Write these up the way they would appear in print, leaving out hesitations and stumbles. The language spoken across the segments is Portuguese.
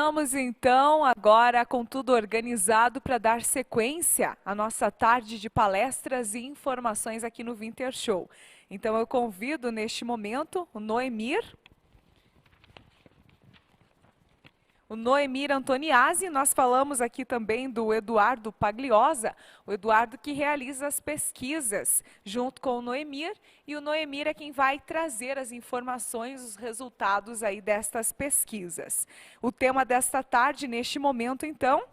Estamos então agora com tudo organizado para dar sequência à nossa tarde de palestras e informações aqui no Winter Show. Então eu convido neste momento o Noemir Antoniazzi. Nós falamos aqui também do Eduardo Pagliosa, o Eduardo que realiza as pesquisas junto com o Noemir, e o Noemir é quem vai trazer as informações, os resultados aí destas pesquisas. O tema desta tarde, neste momento, então,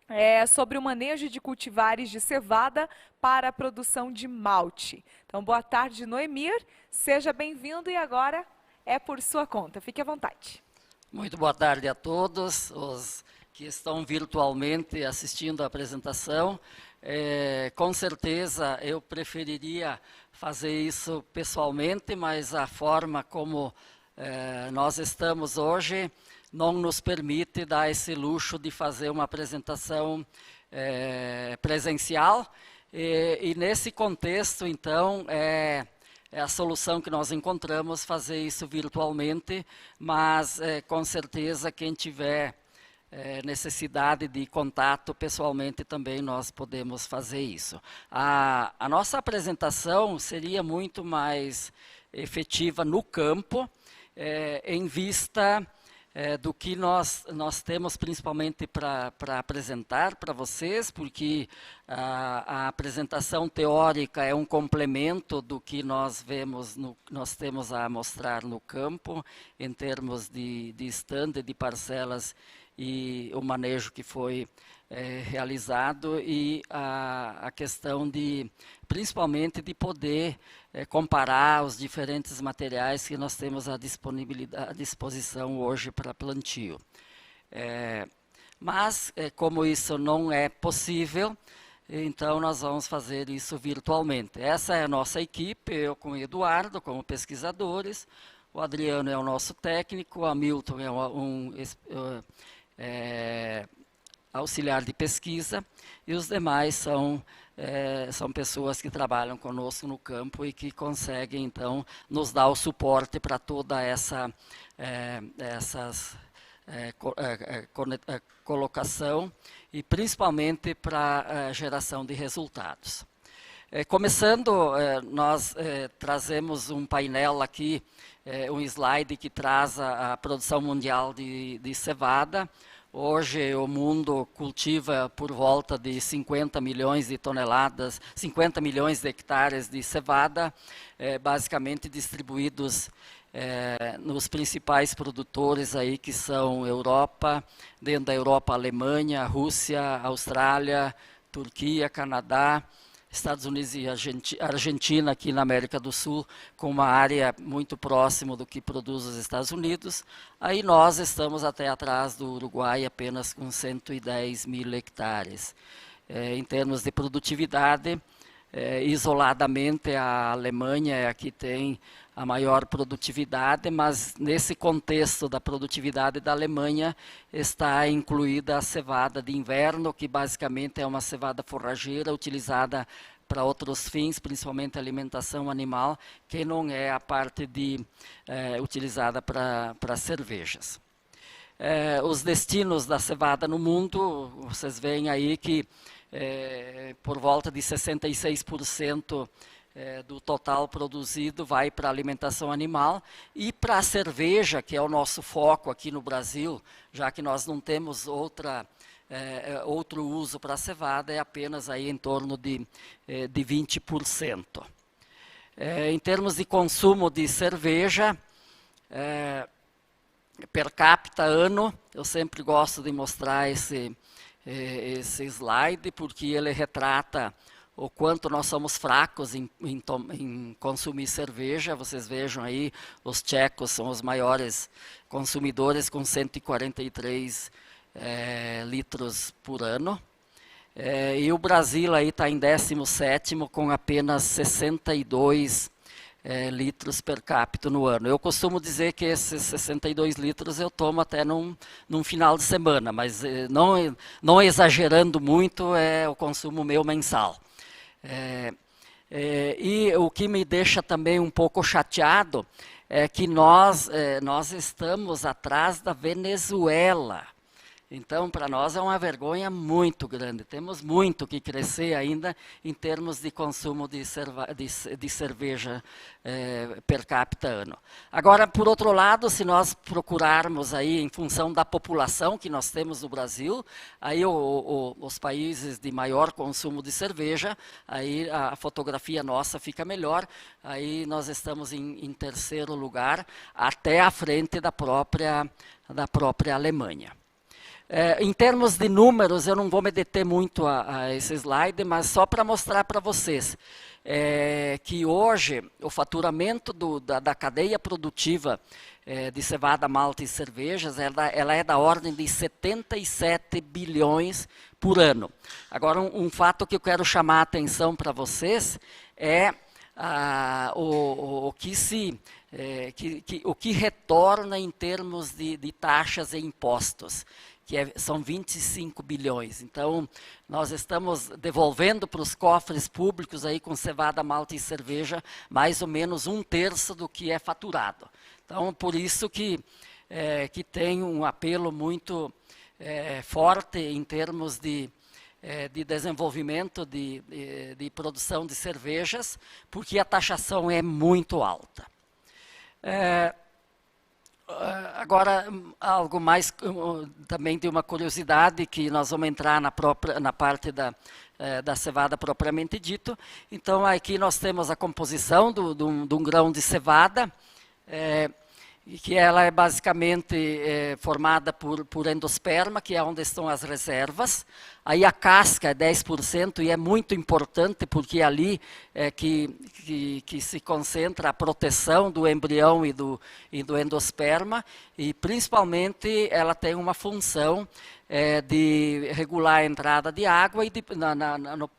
é sobre o manejo de cultivares de cevada para a produção de malte. Então, boa tarde, Noemir, seja bem-vindo e agora é por sua conta. Fique à vontade. Muito boa tarde a todos os que estão virtualmente assistindo a apresentação. Com certeza eu preferiria fazer isso pessoalmente, mas a forma como nós estamos hoje não nos permite dar esse luxo de fazer uma apresentação presencial. E nesse contexto, então, é a solução que nós encontramos, fazer isso virtualmente, mas com certeza quem tiver necessidade de contato pessoalmente também nós podemos fazer isso. A nossa apresentação seria muito mais efetiva no campo, em vista do que nós temos principalmente para apresentar para vocês, porque a apresentação teórica é um complemento do que nós temos a mostrar no campo, em termos de stand, de parcelas e o manejo que foi realizado, e a questão principalmente de poder comparar os diferentes materiais que nós temos à disposição hoje para plantio. Mas, como isso não é possível, então nós vamos fazer isso virtualmente. Essa é a nossa equipe, eu com o Eduardo, como pesquisadores, o Adriano é o nosso técnico, o Hamilton é auxiliar de pesquisa, e os demais são pessoas que trabalham conosco no campo e que conseguem, então, nos dar o suporte para toda essa colocação e principalmente para a geração de resultados. Começando, nós trazemos um painel aqui, um slide que traz a produção mundial de cevada. Hoje o mundo cultiva por volta de 50 milhões de toneladas, 50 milhões de hectares de cevada, basicamente distribuídos nos principais produtores aí, que são Europa, dentro da Europa, Alemanha, Rússia, Austrália, Turquia, Canadá, Estados Unidos e Argentina, aqui na América do Sul, com uma área muito próxima do que produz os Estados Unidos. Aí nós estamos até atrás do Uruguai, apenas com 110 mil hectares. Em termos de produtividade, isoladamente a Alemanha é a que tem a maior produtividade, mas nesse contexto da produtividade da Alemanha está incluída a cevada de inverno, que basicamente é uma cevada forrageira utilizada para outros fins, principalmente alimentação animal, que não é a parte utilizada para cervejas. Os destinos da cevada no mundo, vocês veem aí que por volta de 66% do total produzido vai para a alimentação animal, e para a cerveja, que é o nosso foco aqui no Brasil, já que nós não temos outro uso para a cevada, é apenas aí em torno de 20%. Em termos de consumo de cerveja, per capita ano, eu sempre gosto de mostrar esse slide, porque ele retrata o quanto nós somos fracos em consumir cerveja. Vocês vejam aí, os tchecos são os maiores consumidores, com 143 litros por ano. E o Brasil aí está em 17º, com apenas 62 litros per capita no ano. Eu costumo dizer que esses 62 litros eu tomo até num final de semana, mas não exagerando muito, é o consumo meu mensal. E o que me deixa também um pouco chateado é que nós estamos atrás da Venezuela. Então, para nós é uma vergonha muito grande. Temos muito que crescer ainda em termos de consumo de cerveja per capita ano. Agora, por outro lado, se nós procurarmos aí em função da população que nós temos no Brasil, aí os países de maior consumo de cerveja, aí a fotografia nossa fica melhor. Aí nós estamos em terceiro lugar, até à frente da própria Alemanha. Em termos de números, eu não vou me deter muito a esse slide, mas só para mostrar para vocês que hoje o faturamento da cadeia produtiva de cevada, malta e cervejas, ela é da ordem de 77 bilhões por ano. Agora, um fato que eu quero chamar a atenção para vocês é o que retorna em termos de taxas e impostos, que são 25 bilhões. Então, nós estamos devolvendo para os cofres públicos aí com cevada, malta e cerveja mais ou menos 1/3 do que é faturado. Então, por isso que tem um apelo muito forte em termos de desenvolvimento de produção de cervejas, porque a taxação é muito alta. Agora, algo mais também de uma curiosidade, que nós vamos entrar na parte da cevada propriamente dito. Então, aqui nós temos a composição de um grão de cevada, que ela é basicamente formada por endosperma, que é onde estão as reservas. Aí a casca é 10% e é muito importante, porque ali é que se concentra a proteção do embrião e do endosperma, e principalmente ela tem uma função de regular a entrada de água e no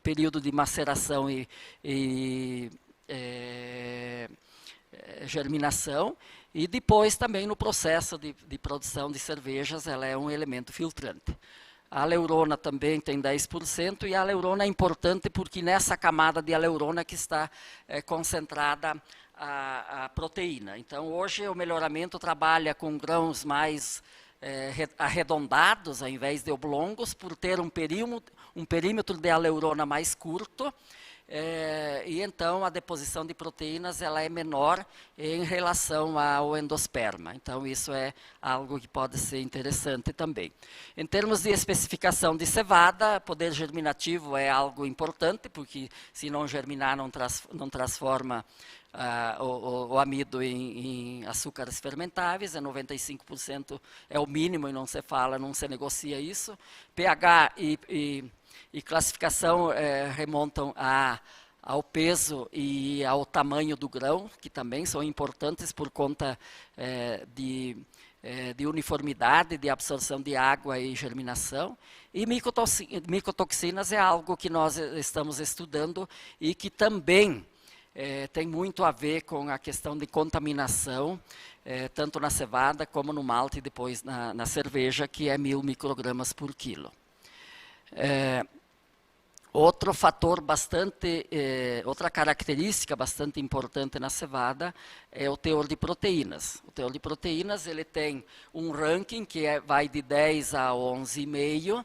período de maceração e germinação. E depois também no processo de produção de cervejas, ela é um elemento filtrante. A aleurona também tem 10%, e a aleurona é importante porque nessa camada de aleurona que está concentrada a proteína. Então, hoje o melhoramento trabalha com grãos mais arredondados, ao invés de oblongos, por ter um perímetro de aleurona mais curto. E então a deposição de proteínas ela é menor em relação ao endosperma. Então isso é algo que pode ser interessante também. Em termos de especificação de cevada, poder germinativo é algo importante, porque se não germinar não transforma o amido em açúcares fermentáveis, 95% é o mínimo e não se negocia isso. pH e classificação remontam ao peso e ao tamanho do grão, que também são importantes por conta de uniformidade, de absorção de água e germinação. E micotoxinas é algo que nós estamos estudando e que também tem muito a ver com a questão de contaminação, tanto na cevada como no malte e depois na cerveja, que é 1000 microgramas por quilo. Outro fator outra característica bastante importante na cevada é o teor de proteínas. O teor de proteínas ele tem um ranking que vai de 10 a 11,5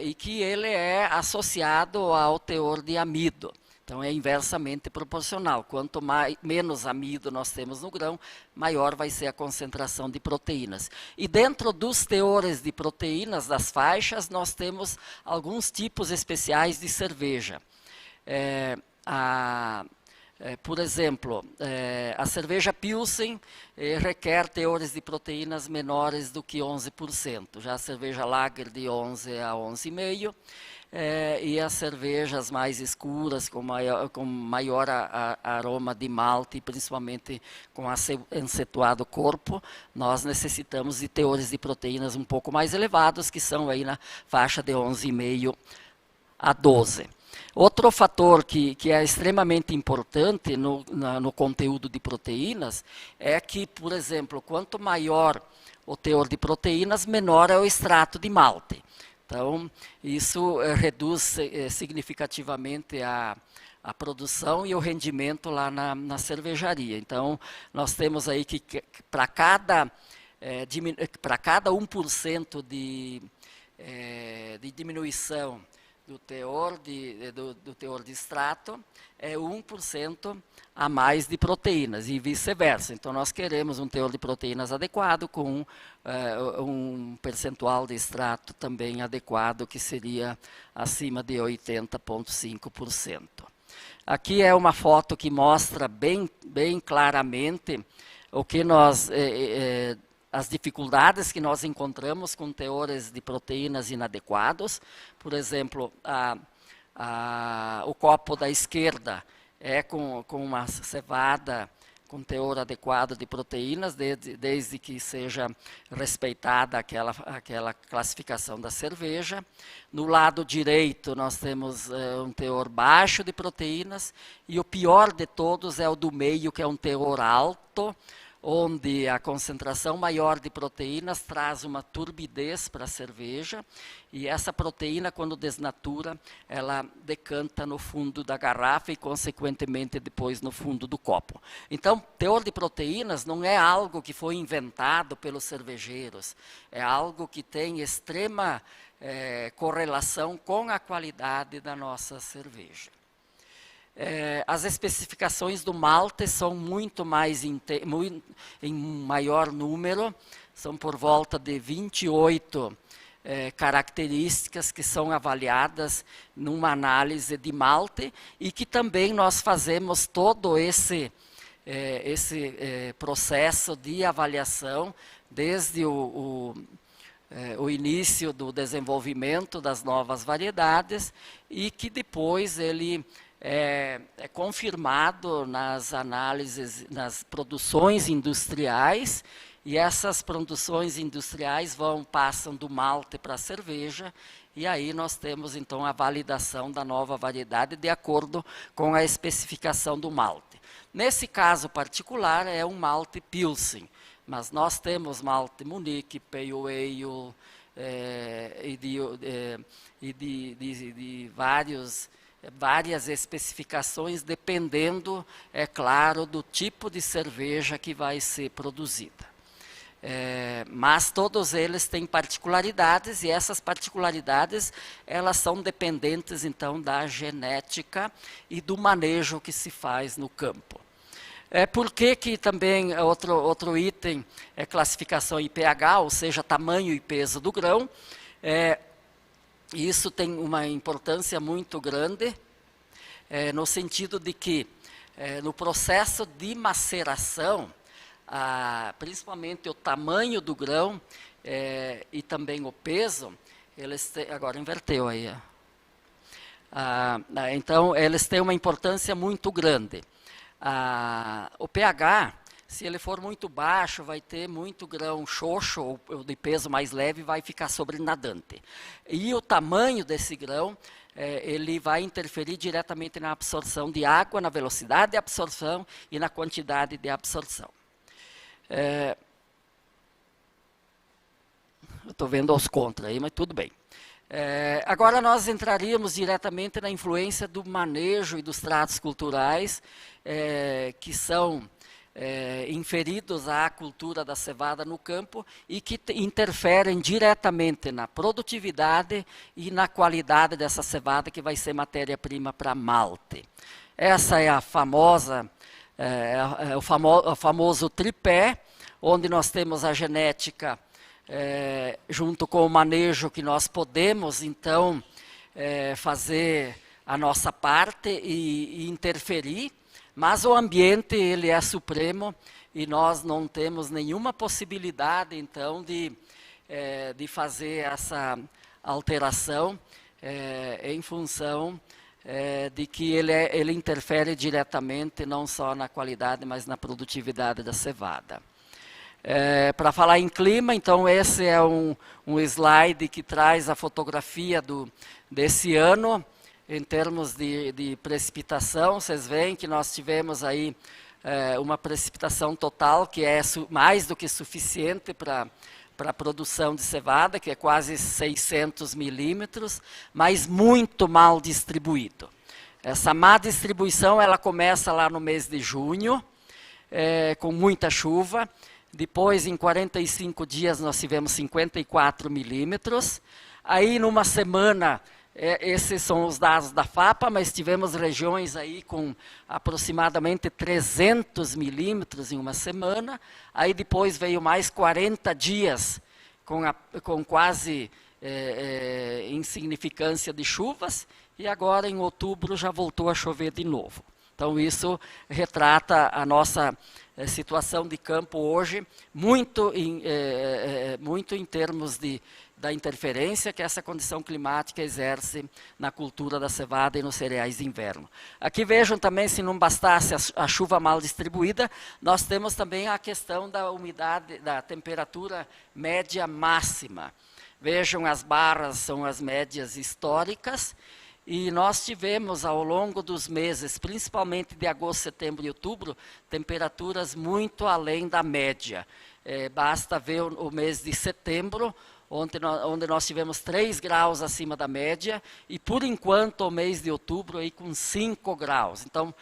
e que ele é associado ao teor de amido. Então, é inversamente proporcional. Quanto menos amido nós temos no grão, maior vai ser a concentração de proteínas. E dentro dos teores de proteínas das faixas, nós temos alguns tipos especiais de cerveja. Por exemplo, a cerveja Pilsen requer teores de proteínas menores do que 11%. Já a cerveja Lager de 11 a 11,5%. E as cervejas mais escuras, com maior aroma de malte, principalmente com acentuado corpo, nós necessitamos de teores de proteínas um pouco mais elevados, que são aí na faixa de 11,5 a 12. Outro fator que é extremamente importante no conteúdo de proteínas é que, por exemplo, quanto maior o teor de proteínas, menor é o extrato de malte. Então, isso reduz significativamente a produção e o rendimento lá na cervejaria. Então, nós temos aí que para cada para cada 1% de diminuição do teor do teor de extrato, é 1% a mais de proteínas e vice-versa. Então, nós queremos um teor de proteínas adequado com um percentual de extrato também adequado, que seria acima de 80,5%. Aqui é uma foto que mostra bem claramente o que as dificuldades que nós encontramos com teores de proteínas inadequados. Por exemplo, o copo da esquerda é com uma cevada com teor adequado de proteínas, desde que seja respeitada aquela classificação da cerveja. No lado direito, nós temos um teor baixo de proteínas, e o pior de todos é o do meio, que é um teor alto, onde a concentração maior de proteínas traz uma turbidez para a cerveja, e essa proteína, quando desnatura, ela decanta no fundo da garrafa e, consequentemente, depois no fundo do copo. Então, teor de proteínas não é algo que foi inventado pelos cervejeiros, é algo que tem extrema correlação com a qualidade da nossa cerveja. As especificações do malte são muito mais em maior número, são por volta de 28 características que são avaliadas numa análise de malte, e que também nós fazemos todo esse processo de avaliação desde o início do desenvolvimento das novas variedades, e que depois ele é confirmado nas análises, nas produções industriais, e essas produções industriais passam do malte para a cerveja, e aí nós temos então a validação da nova variedade de acordo com a especificação do malte. Nesse caso particular é um malte Pilsen, mas nós temos malte Munique, Pale Ale, e de várias especificações, dependendo, é claro, do tipo de cerveja que vai ser produzida. Mas todos eles têm particularidades, e essas particularidades elas são dependentes, então, da genética e do manejo que se faz no campo. Por que também outro item é classificação IPH, ou seja, tamanho e peso do grão. Isso tem uma importância muito grande, no sentido de que, no processo de maceração, principalmente o tamanho do grão e também o peso, agora inverteu aí. Então, eles têm uma importância muito grande. O pH, se ele for muito baixo, vai ter muito grão xoxo, ou de peso mais leve, vai ficar sobrenadante. E o tamanho desse grão, ele vai interferir diretamente na absorção de água, na velocidade de absorção e na quantidade de absorção. Eu estou vendo os contras aí, mas tudo bem. Agora nós entraríamos diretamente na influência do manejo e dos tratos culturais, que são inferidos à cultura da cevada no campo, e que interferem diretamente na produtividade e na qualidade dessa cevada, que vai ser matéria-prima para malte. Essa é a famosa, o famoso tripé, onde nós temos a genética junto com o manejo, que nós podemos, então, fazer a nossa parte e interferir, mas o ambiente, ele é supremo, e nós não temos nenhuma possibilidade, então, de fazer essa alteração em função de que ele interfere diretamente, não só na qualidade, mas na produtividade da cevada. Para falar em clima, então, esse é um slide que traz a fotografia desse ano, em termos de precipitação. Vocês veem que nós tivemos aí uma precipitação total que é mais do que suficiente para a produção de cevada, que é quase 600 milímetros, mas muito mal distribuído. Essa má distribuição, ela começa lá no mês de junho, com muita chuva. Depois, em 45 dias, nós tivemos 54 milímetros. Aí, numa semana, esses são os dados da FAPA, mas tivemos regiões aí com aproximadamente 300 milímetros em uma semana. Aí, depois, veio mais 40 dias com quase insignificância de chuvas. E agora, em outubro, já voltou a chover de novo. Então, isso retrata a nossa situação de campo hoje, muito em termos da interferência que essa condição climática exerce na cultura da cevada e nos cereais de inverno. Aqui vejam também, se não bastasse a chuva mal distribuída, nós temos também a questão da umidade, da temperatura média máxima. Vejam, as barras são as médias históricas, e nós tivemos, ao longo dos meses, principalmente de agosto, setembro e outubro, temperaturas muito além da média. Basta ver o mês de setembro, onde nós tivemos 3 graus acima da média, e por enquanto o mês de outubro aí com 5 graus. Então,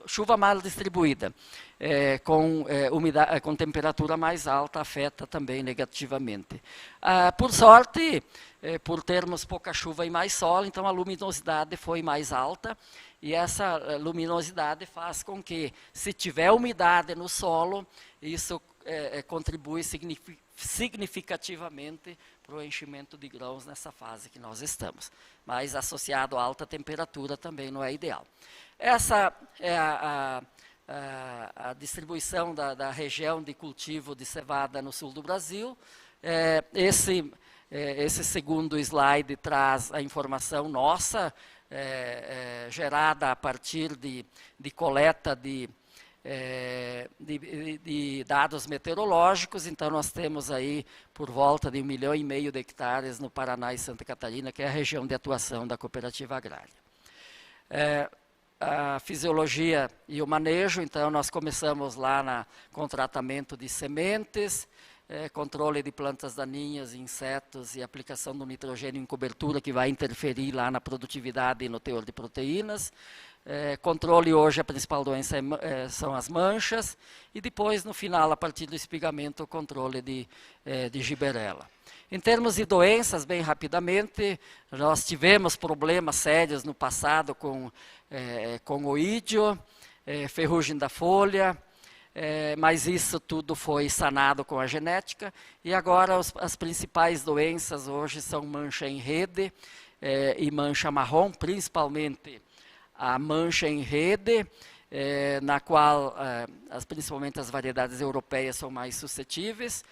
chuva mal distribuída, com temperatura mais alta, afeta também negativamente. Por sorte, por termos pouca chuva e mais sol, então a luminosidade foi mais alta, e essa luminosidade faz com que, se tiver umidade no solo, isso contribui significativamente para o enchimento de grãos nessa fase que nós estamos. Mas associado a alta temperatura também não é ideal. Essa é a distribuição da região de cultivo de cevada no sul do Brasil. Esse segundo slide traz a informação nossa, gerada a partir de coleta de dados meteorológicos. Então, nós temos aí por volta de 1,5 milhão de hectares no Paraná e Santa Catarina, que é a região de atuação da cooperativa agrária. A fisiologia e o manejo, então, nós começamos lá com tratamento de sementes, controle de plantas daninhas, insetos e aplicação do nitrogênio em cobertura, que vai interferir lá na produtividade e no teor de proteínas. Controle hoje, a principal doença são as manchas, e depois, no final, a partir do espigamento, o controle de giberela. Em termos de doenças, bem rapidamente, nós tivemos problemas sérios no passado com oídio, ferrugem da folha, mas isso tudo foi sanado com a genética, e agora as principais doenças hoje são mancha em rede e mancha marrom, principalmente a mancha em rede, na qual principalmente as variedades europeias são mais suscetíveis.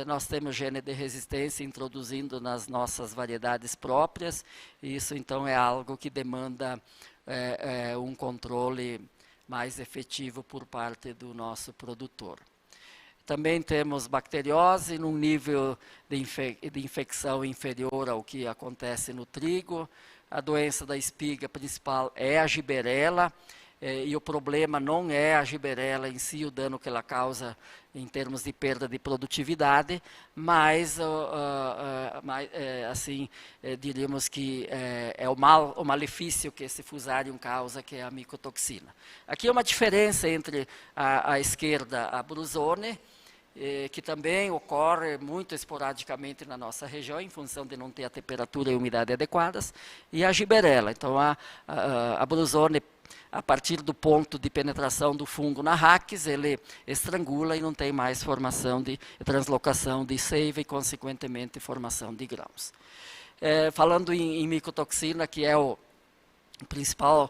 Nós temos gene de resistência introduzindo nas nossas variedades próprias, e isso então é algo que demanda um controle mais efetivo por parte do nosso produtor. Também temos bacteriose num nível de infecção inferior ao que acontece no trigo. A doença da espiga principal é a giberela, e o problema não é a giberela em si, o dano que ela causa em termos de perda de produtividade, mas diríamos que é o malefício que esse fusarium causa, que é a micotoxina. Aqui é uma diferença entre a esquerda, a brusone, que também ocorre muito esporadicamente na nossa região, em função de não ter a temperatura e a umidade adequadas, e a giberela. Então, a brusone, a partir do ponto de penetração do fungo na raquis, ele estrangula e não tem mais formação de translocação de seiva e, consequentemente, formação de grãos. Falando em micotoxina, que é o principal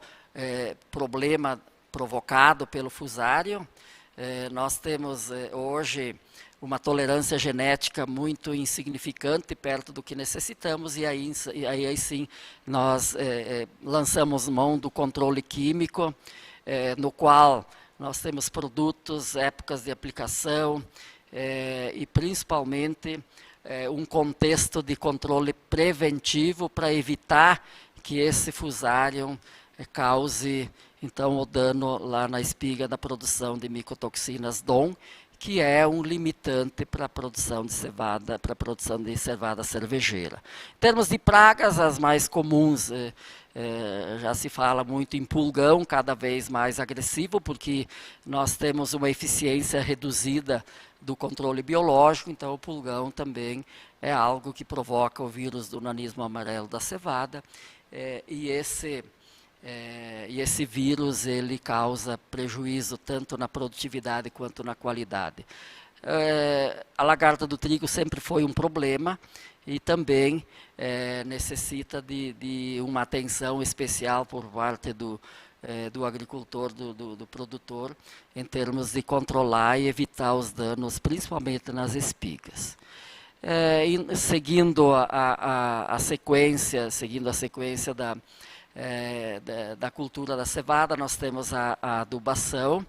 problema provocado pelo fusário, nós temos hoje uma tolerância genética muito insignificante, perto do que necessitamos, e aí sim nós lançamos mão do controle químico, no qual nós temos produtos, épocas de aplicação, e principalmente um contexto de controle preventivo para evitar que esse fusário cause então o dano lá na espiga da produção de micotoxinas DON, que é um limitante para a produção de cevada, para a produção de cevada cervejeira. Em termos de pragas, as mais comuns, já se fala muito em pulgão, cada vez mais agressivo, porque nós temos uma eficiência reduzida do controle biológico, então o pulgão também é algo que provoca o vírus do nanismo amarelo da cevada, e esse vírus ele causa prejuízo tanto na produtividade quanto na qualidade. A lagarta do trigo sempre foi um problema e também necessita de uma atenção especial por parte do agricultor, do produtor, em termos de controlar e evitar os danos, principalmente nas espigas. Seguindo a sequência da cultura da cevada, nós temos a adubação.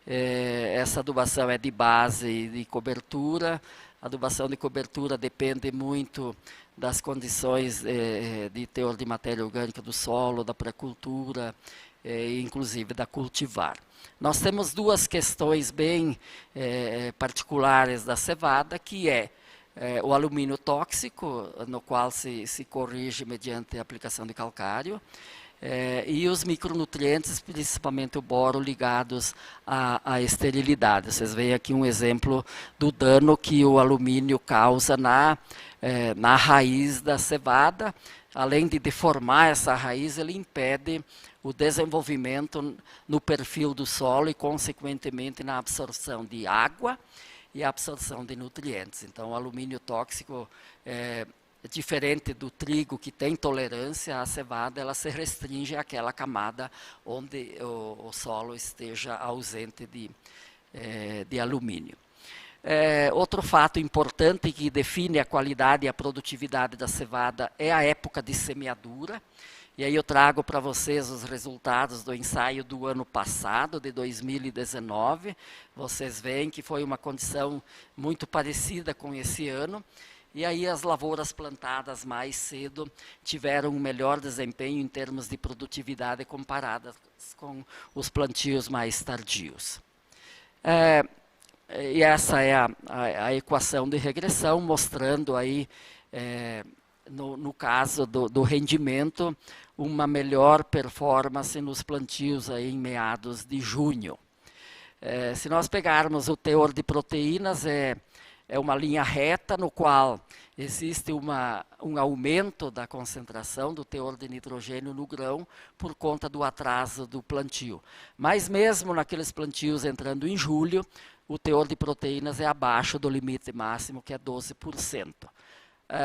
Essa adubação é de base e de cobertura. A adubação de cobertura depende muito das condições de teor de matéria orgânica do solo, da pré-cultura, inclusive da cultivar. Nós temos duas questões bem particulares da cevada, que é o alumínio tóxico, no qual se corrige mediante a aplicação de calcário, e os micronutrientes, principalmente o boro, ligados à esterilidade. Vocês veem aqui um exemplo do dano que o alumínio causa na raiz da cevada. Além de deformar essa raiz, ele impede o desenvolvimento no perfil do solo e, consequentemente, na absorção de água e a absorção de nutrientes. Então, o alumínio tóxico é diferente do trigo, que tem tolerância à cevada, ela se restringe àquela camada onde o solo esteja ausente de alumínio. Outro fato importante que define a qualidade e a produtividade da cevada é a época de semeadura. E aí eu trago para vocês os resultados do ensaio do ano passado, de 2019. Vocês veem que foi uma condição muito parecida com esse ano. E aí as lavouras plantadas mais cedo tiveram um melhor desempenho em termos de produtividade comparadas com os plantios mais tardios. E essa é a equação de regressão, mostrando aí, no caso do rendimento, uma melhor performance nos plantios aí em meados de junho. Se nós pegarmos o teor de proteínas, é uma linha reta no qual existe um aumento da concentração do teor de nitrogênio no grão por conta do atraso do plantio. Mas mesmo naqueles plantios entrando em julho, o teor de proteínas é abaixo do limite máximo, que é 12%.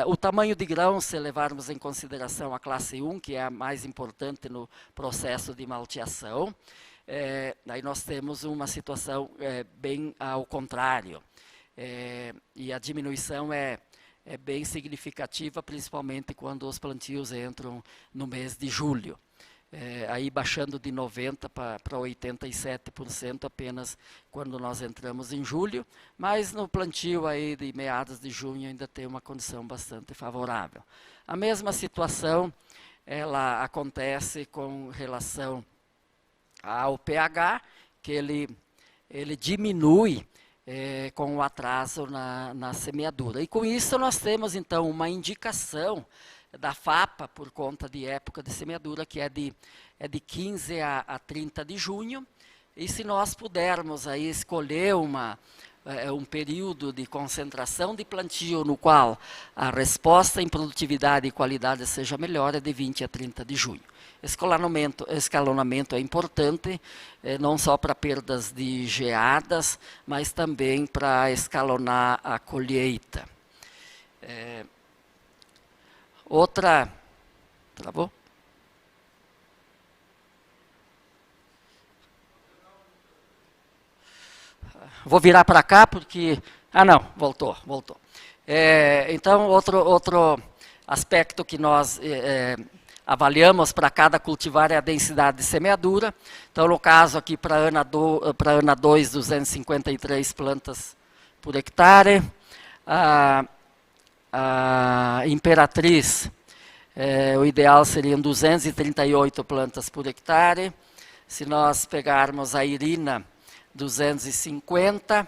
O tamanho de grão, se levarmos em consideração a classe 1, que é a mais importante no processo de malteação, aí nós temos uma situação bem ao contrário. E a diminuição é bem significativa, principalmente quando os plantios entram no mês de julho. Aí baixando de 90% para 87% apenas quando nós entramos em julho, mas no plantio aí de meados de junho ainda tem uma condição bastante favorável. A mesma situação ela acontece com relação ao pH, que ele diminui com o atraso na semeadura. E com isso nós temos então uma indicação da FAPA, por conta de época de semeadura, que é de 15 a 30 de junho, e se nós pudermos aí escolher um período de concentração de plantio no qual a resposta em produtividade e qualidade seja melhor, é de 20 a 30 de junho. Escalonamento é importante, não só para perdas de geadas, mas também para escalonar a colheita. Travou? Vou virar para cá porque... não, voltou. Então, outro aspecto que nós avaliamos para cada cultivar é a densidade de semeadura. Então, no caso aqui, para Ana 2, 253 plantas por hectare. A Imperatriz, o ideal seriam 238 plantas por hectare. Se nós pegarmos a Irina, 250.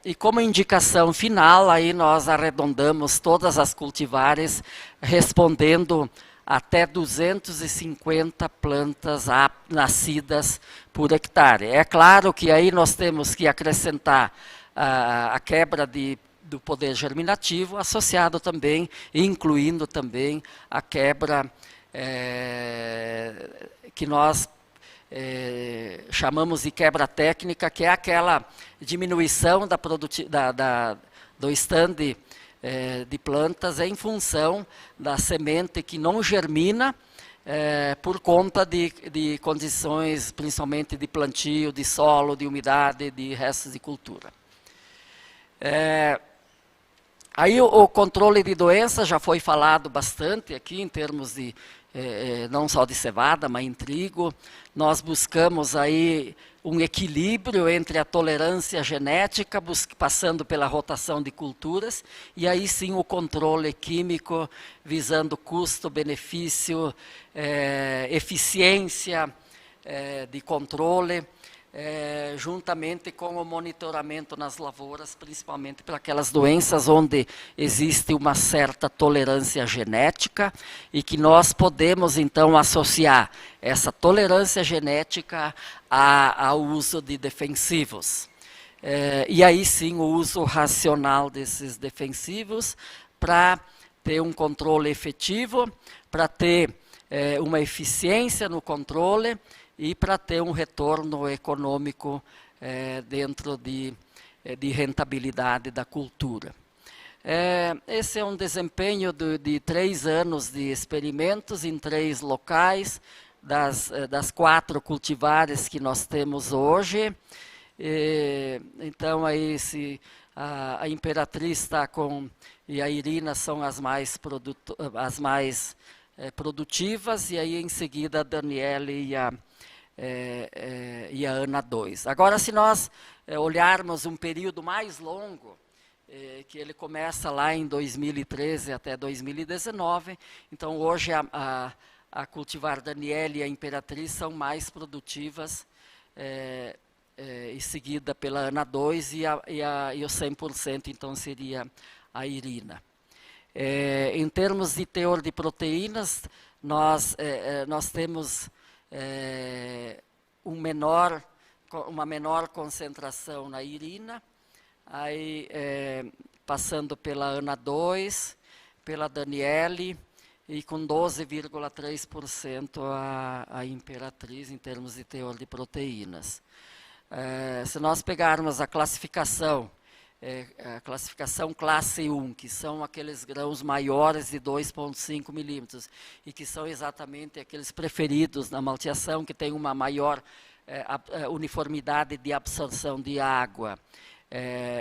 E como indicação final, aí nós arredondamos todas as cultivares, respondendo até 250 plantas nascidas por hectare. É claro que aí nós temos que acrescentar a quebra do poder germinativo, associado também, incluindo também a quebra que nós chamamos de quebra técnica, que é aquela diminuição do estande de plantas em função da semente que não germina por conta de condições, principalmente de plantio, de solo, de umidade, de restos de cultura. Aí o controle de doenças já foi falado bastante aqui, em termos de não só de cevada, mas em trigo. Nós buscamos aí um equilíbrio entre a tolerância genética, passando pela rotação de culturas, e aí sim o controle químico, visando custo, benefício, eficiência de controle, juntamente com o monitoramento nas lavouras, principalmente para aquelas doenças onde existe uma certa tolerância genética e que nós podemos então associar essa tolerância genética ao uso de defensivos. E aí sim o uso racional desses defensivos para ter um controle efetivo, para ter uma eficiência no controle e para ter um retorno econômico dentro de rentabilidade da cultura. Esse é um desempenho de 3 anos de experimentos em 3 locais, das 4 cultivares que nós temos hoje. Então, aí, a Imperatriz está e a Irina são as mais produtivas, e aí em seguida a Daniele e a Ana 2. Agora, se nós olharmos um período mais longo, que ele começa lá em 2013 até 2019, então hoje a cultivar Daniele e a Imperatriz são mais produtivas, e seguida pela Ana 2 e o 100% então seria a Irina. Em termos de teor de proteínas, nós temos uma menor concentração na Irina, aí passando pela Ana 2, pela Daniele, e com 12,3% a Imperatriz em termos de teor de proteínas. Se nós pegarmos a classificação classe 1, que são aqueles grãos maiores de 2,5 milímetros, e que são exatamente aqueles preferidos na malteação, que tem uma maior uniformidade de absorção de água,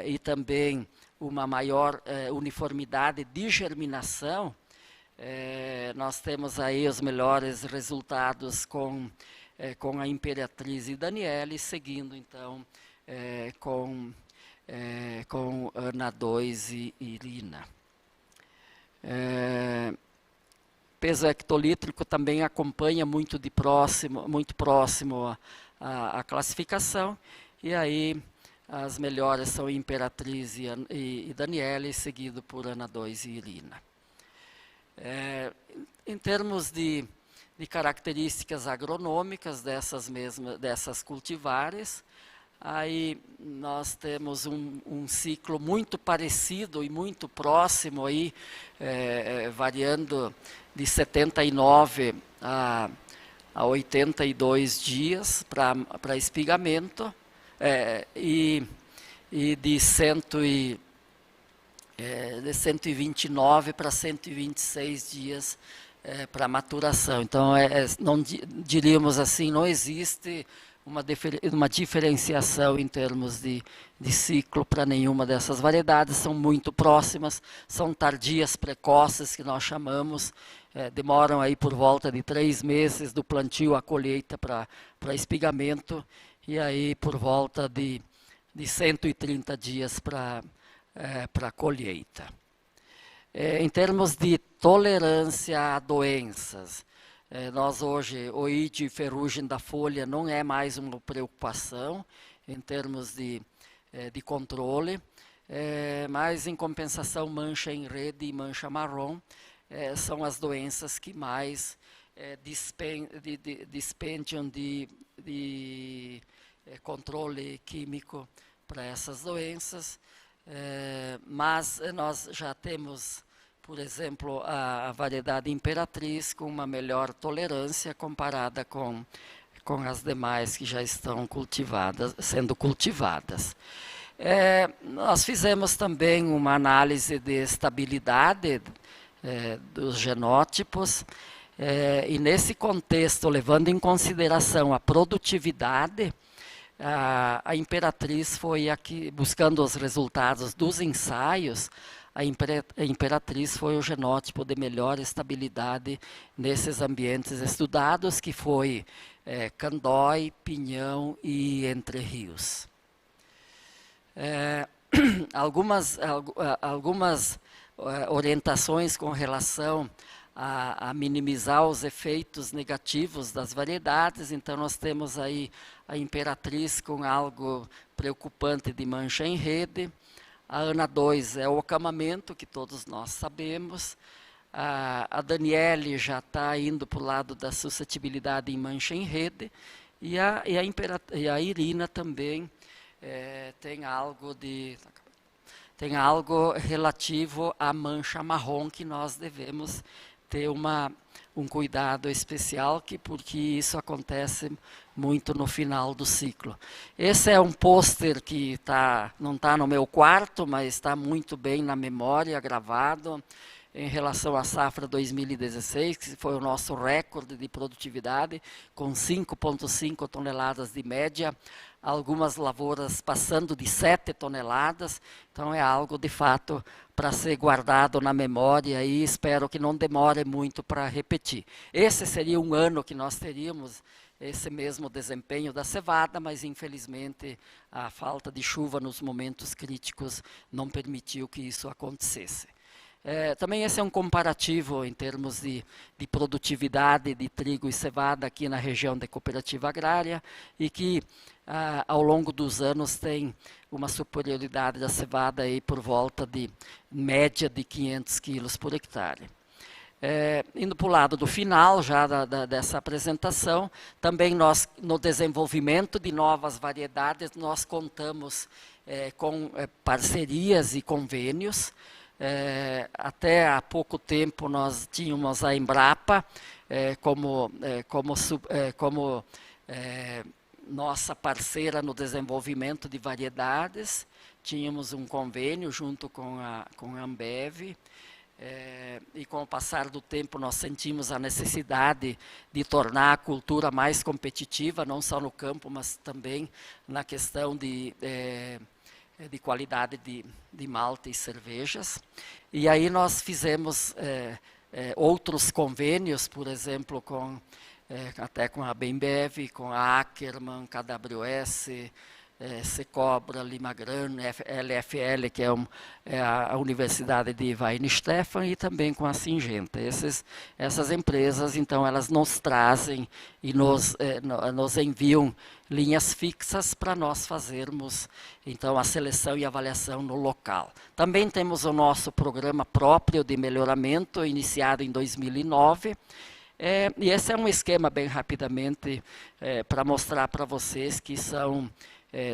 e também uma maior uniformidade de germinação, nós temos aí os melhores resultados com a Imperatriz e Daniele, seguindo então com Ana 2 e Irina. Peso hectolítrico também acompanha muito próximo a classificação, e aí as melhores são Imperatriz e Daniele, seguido por Ana 2 e Irina. Em termos de características agronômicas dessas cultivares, aí nós temos um ciclo muito parecido e muito próximo, aí, variando de 79 a 82 dias para espigamento, e de 129 para 126 dias para maturação. Então, não diríamos assim, não existe uma diferenciação em termos de ciclo para nenhuma dessas variedades, são muito próximas, são tardias precoces, que nós chamamos, demoram aí por volta de 3 meses do plantio à colheita para espigamento, e aí por volta de 130 dias para colheita. Em termos de tolerância a doenças, nós hoje, oídio e ferrugem da folha não é mais uma preocupação em termos de de controle, mas em compensação mancha em rede e mancha marrom são as doenças que mais dispendiam de controle químico para essas doenças, mas nós já temos, por exemplo, a variedade Imperatriz com uma melhor tolerância comparada com as demais que já estão sendo cultivadas. Nós fizemos também uma análise de estabilidade dos genótipos, e nesse contexto, levando em consideração a produtividade, a Imperatriz foi aqui, buscando os resultados dos ensaios, a Imperatriz foi o genótipo de melhor estabilidade nesses ambientes estudados, que foi Candói, Pinhão e Entre Rios. Algumas orientações com relação a minimizar os efeitos negativos das variedades. Então, nós temos aí a Imperatriz com algo preocupante de mancha em rede. A Ana 2 é o acamamento, que todos nós sabemos. A Daniele já está indo para o lado da suscetibilidade em mancha em rede. E a Irina também tem algo relativo à mancha marrom, que nós devemos ter um cuidado especial, porque isso acontece muito no final do ciclo. Esse é um pôster que não está no meu quarto, mas está muito bem na memória, gravado, em relação à safra 2016, que foi o nosso recorde de produtividade, com 5,5 toneladas de média, algumas lavouras passando de 7 toneladas, então é algo de fato para ser guardado na memória, e espero que não demore muito para repetir. Esse seria um ano que nós teríamos esse mesmo desempenho da cevada, mas infelizmente a falta de chuva nos momentos críticos não permitiu que isso acontecesse. Também esse é um comparativo em termos de produtividade de trigo e cevada aqui na região da cooperativa agrária, e que ao longo dos anos tem uma superioridade da cevada aí por volta de média de 500 quilos por hectare. Indo para o lado do final já dessa apresentação, também nós, no desenvolvimento de novas variedades, nós contamos com parcerias e convênios. Até há pouco tempo nós tínhamos a Embrapa como nossa parceira no desenvolvimento de variedades. Tínhamos um convênio junto com a Ambev, e com o passar do tempo nós sentimos a necessidade de tornar a cultura mais competitiva, não só no campo, mas também na questão de qualidade de malte e cervejas. E aí nós fizemos outros convênios, por exemplo, até com a Bembev, com a Ackerman, KWS, Secobra, Limagran, LFL, que é a Universidade de Weihenstephan, e também com a Syngenta. Essas empresas, então, elas nos trazem e nos enviam linhas fixas para nós fazermos, então, a seleção e avaliação no local. Também temos o nosso programa próprio de melhoramento, iniciado em 2009, e esse é um esquema, bem rapidamente, para mostrar para vocês que são,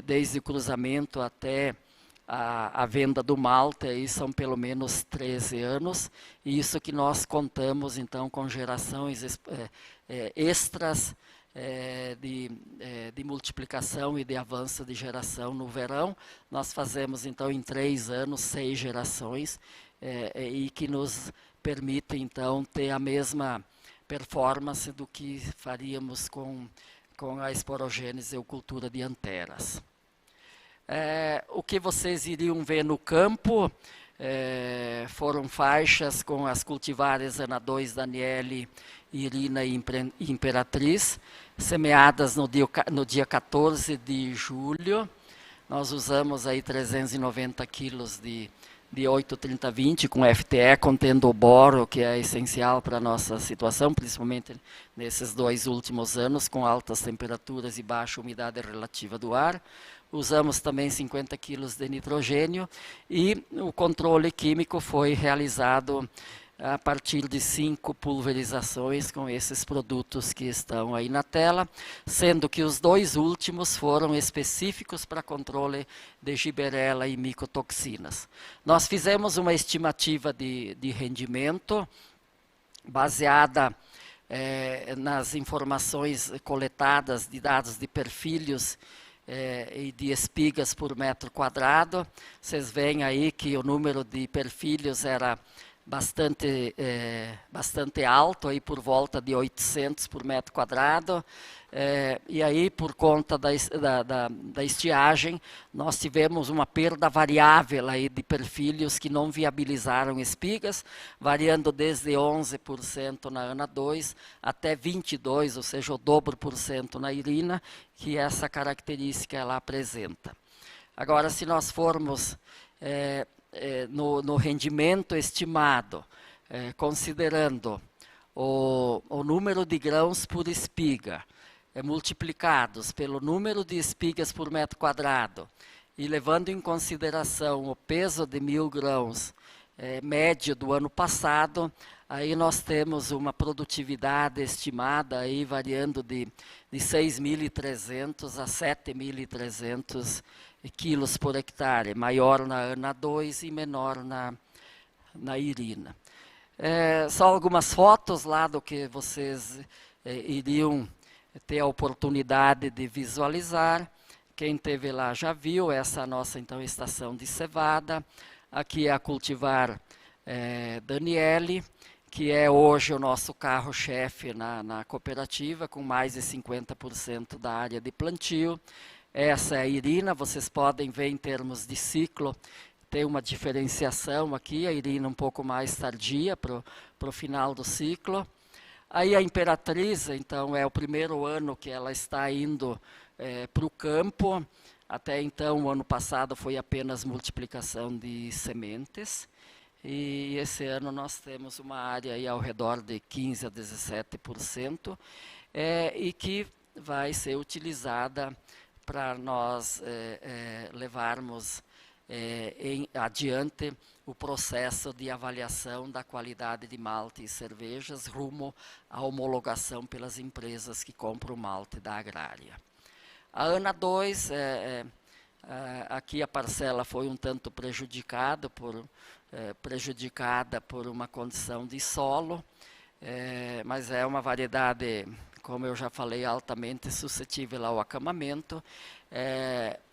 desde o cruzamento até a venda do malte, aí são pelo menos 13 anos, e isso que nós contamos, então, com gerações extras de multiplicação e de avanço de geração no verão. Nós fazemos, então, em 3 anos, 6 gerações, e que nos permite, então, ter a mesma performance do que faríamos com a esporogênese ou cultura de anteras. O que vocês iriam ver no campo foram faixas com as cultivares Ana 2, Daniele, Irina e Imperatriz, semeadas no dia 14 de julho. Nós usamos aí 390 quilos de 8,30-20 com FTE, contendo o boro, que é essencial para a nossa situação, principalmente nesses 2 últimos anos, com altas temperaturas e baixa umidade relativa do ar. usamos também 50 quilos de nitrogênio e o controle químico foi realizado a partir de 5 pulverizações com esses produtos que estão aí na tela, sendo que os 2 últimos foram específicos para controle de Gibberella e micotoxinas. Nós fizemos uma estimativa de rendimento baseada nas informações coletadas de dados de perfilhos e de espigas por metro quadrado. Vocês veem aí que o número de perfilhos era bastante alto, aí por volta de 800 por metro quadrado, e aí por conta da estiagem, nós tivemos uma perda variável aí de perfilhos que não viabilizaram espigas, variando desde 11% na Ana 2 até 22%, ou seja, o dobro por cento na Irina, que essa característica ela apresenta. Agora, se nós formos no rendimento estimado, considerando o número de grãos por espiga, multiplicados pelo número de espigas por metro quadrado, e levando em consideração o peso de 1.000 grãos médio do ano passado, aí nós temos uma produtividade estimada aí variando de 6.300 a 7.300 quilos por hectare, maior na Ana 2 e menor na Irina. Só algumas fotos lá do que vocês iriam ter a oportunidade de visualizar. Quem esteve lá já viu, essa é a nossa então estação de cevada. Aqui é a cultivar Daniele, que é hoje o nosso carro-chefe na cooperativa, com mais de 50% da área de plantio. Essa é a Irina, vocês podem ver em termos de ciclo, tem uma diferenciação aqui, a Irina um pouco mais tardia para o final do ciclo. Aí a Imperatriz, então, é o primeiro ano que ela está indo para o campo. Até então, o ano passado foi apenas multiplicação de sementes. E esse ano nós temos uma área aí ao redor de 15% a 17%, e que vai ser utilizada para nós levarmos adiante o processo de avaliação da qualidade de malte e cervejas rumo à homologação pelas empresas que compram malte da agrária. A Ana 2, aqui a parcela foi um tanto prejudicada por uma condição de solo, mas é uma variedade, como eu já falei, altamente suscetível ao acamamento,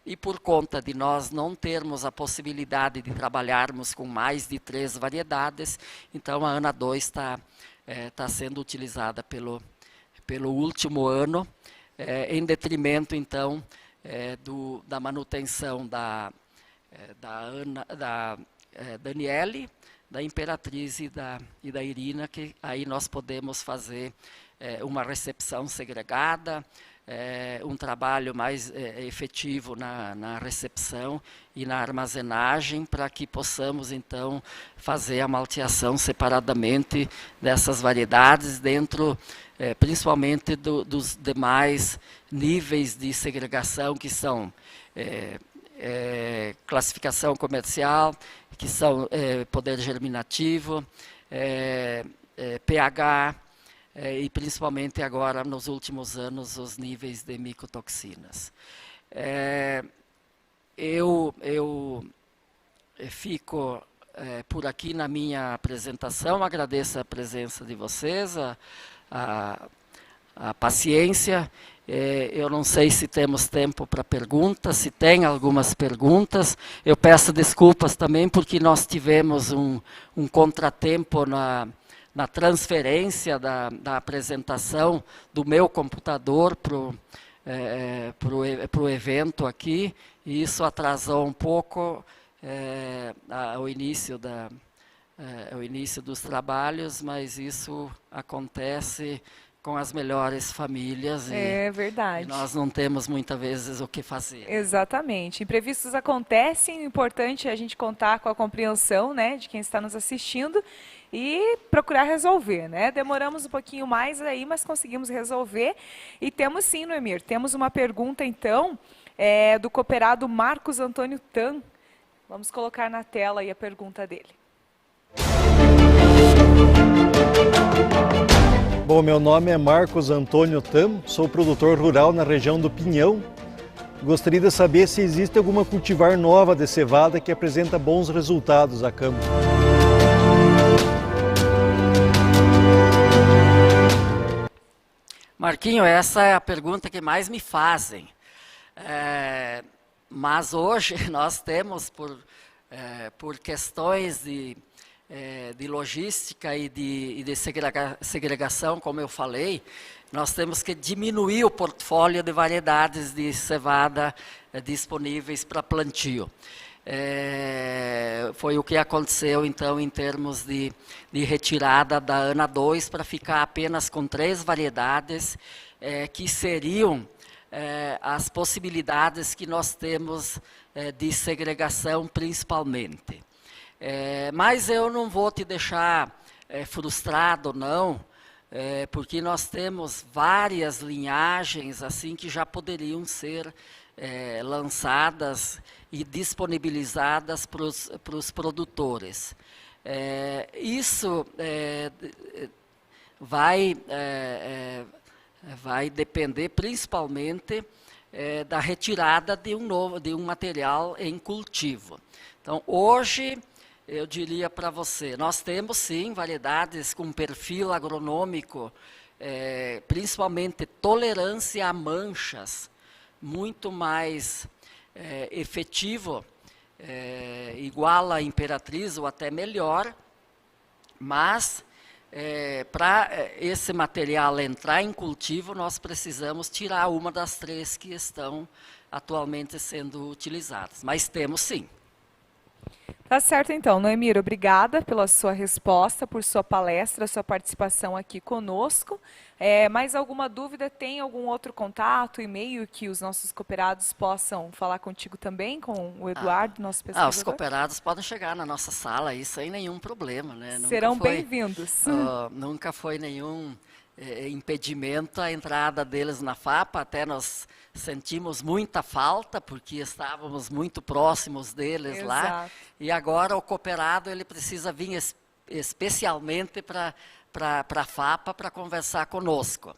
e por conta de nós não termos a possibilidade de trabalharmos com mais de 3 variedades, então a Ana 2 está sendo utilizada pelo último ano, em detrimento então da manutenção da Daniele, da Imperatriz e da Irina, que aí nós podemos fazer uma recepção segregada, um trabalho mais efetivo na recepção e na armazenagem, para que possamos então fazer a malteação separadamente dessas variedades dentro principalmente dos demais níveis de segregação, que são classificação comercial, que são poder germinativo, pH, e principalmente agora, nos últimos anos, os níveis de micotoxinas. Eu fico por aqui na minha apresentação, agradeço a presença de vocês, a paciência. Eu não sei se temos tempo para perguntas, se tem algumas perguntas. Eu peço desculpas também porque nós tivemos um contratempo na transferência da apresentação do meu computador para o evento aqui, e isso atrasou um pouco o início dos trabalhos, mas isso acontece com as melhores famílias. É verdade. E nós não temos muitas vezes o que fazer. Exatamente. Imprevistos acontecem, o importante é a gente contar com a compreensão, né, de quem está nos assistindo e procurar resolver, né? Demoramos um pouquinho mais aí, mas conseguimos resolver. E temos sim, Noemir, temos uma pergunta então, do cooperado Marcos Antônio Tan. Vamos colocar na tela aí a pergunta dele. Bom, meu nome é Marcos Antônio Tan, sou produtor rural na região do Pinhão. Gostaria de saber se existe alguma cultivar nova de cevada que apresenta bons resultados a campo. Marquinho, essa é a pergunta que mais me fazem. Mas hoje nós temos, por questões de logística e de segregação, como eu falei, nós temos que diminuir o portfólio de variedades de cevada disponíveis para plantio. Foi o que aconteceu, então, em termos de retirada da ANA 2 para ficar apenas com 3 variedades que seriam as possibilidades que nós temos de segregação principalmente. Mas eu não vou te deixar frustrado, não, porque nós temos várias linhagens assim que já poderiam ser lançadas e disponibilizadas para os produtores. Isso vai depender principalmente da retirada de um material em cultivo. Então, hoje, eu diria para você, nós temos sim variedades com perfil agronômico, principalmente tolerância a manchas, muito mais efetivo, igual à Imperatriz ou até melhor, mas para esse material entrar em cultivo, nós precisamos tirar uma das 3 que estão atualmente sendo utilizadas. Mas temos sim. Tá certo então, Noemir, obrigada pela sua resposta, por sua palestra, sua participação aqui conosco. Mais alguma dúvida? Tem algum outro contato, e-mail que os nossos cooperados possam falar contigo também, com o Eduardo, nosso pesquisador? Os cooperados podem chegar na nossa sala aí sem nenhum problema, né? Serão bem-vindos. Nunca foi nenhum impedimento à entrada deles na FAPA, até nós sentimos muita falta, porque estávamos muito próximos deles. Exato. Lá, e agora o cooperado ele precisa vir especialmente para a FAPA para conversar conosco.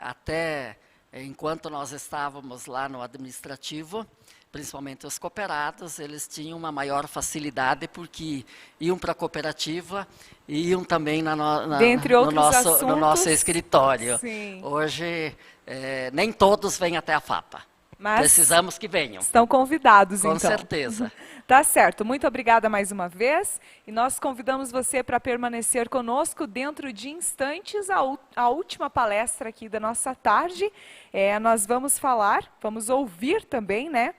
Até enquanto nós estávamos lá no administrativo, principalmente os cooperados, eles tinham uma maior facilidade porque iam para a cooperativa e iam também no nosso escritório. Sim. Hoje, nem todos vêm até a FAPA. Mas precisamos que venham. Estão convidados, então. Com certeza. Tá certo. Muito obrigada mais uma vez. E nós convidamos você para permanecer conosco dentro de instantes, a última palestra aqui da nossa tarde. Nós vamos ouvir também, né?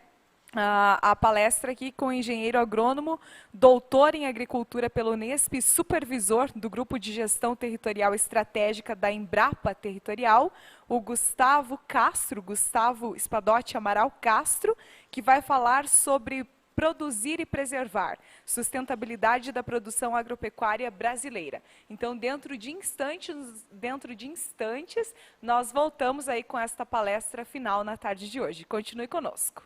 A palestra aqui com o engenheiro agrônomo, doutor em agricultura pela Unesp, supervisor do Grupo de Gestão Territorial Estratégica da Embrapa Territorial, o Gustavo Espadotti Amaral Castro, que vai falar sobre produzir e preservar, sustentabilidade da produção agropecuária brasileira. Então, dentro de instantes, nós voltamos aí com esta palestra final na tarde de hoje. Continue conosco.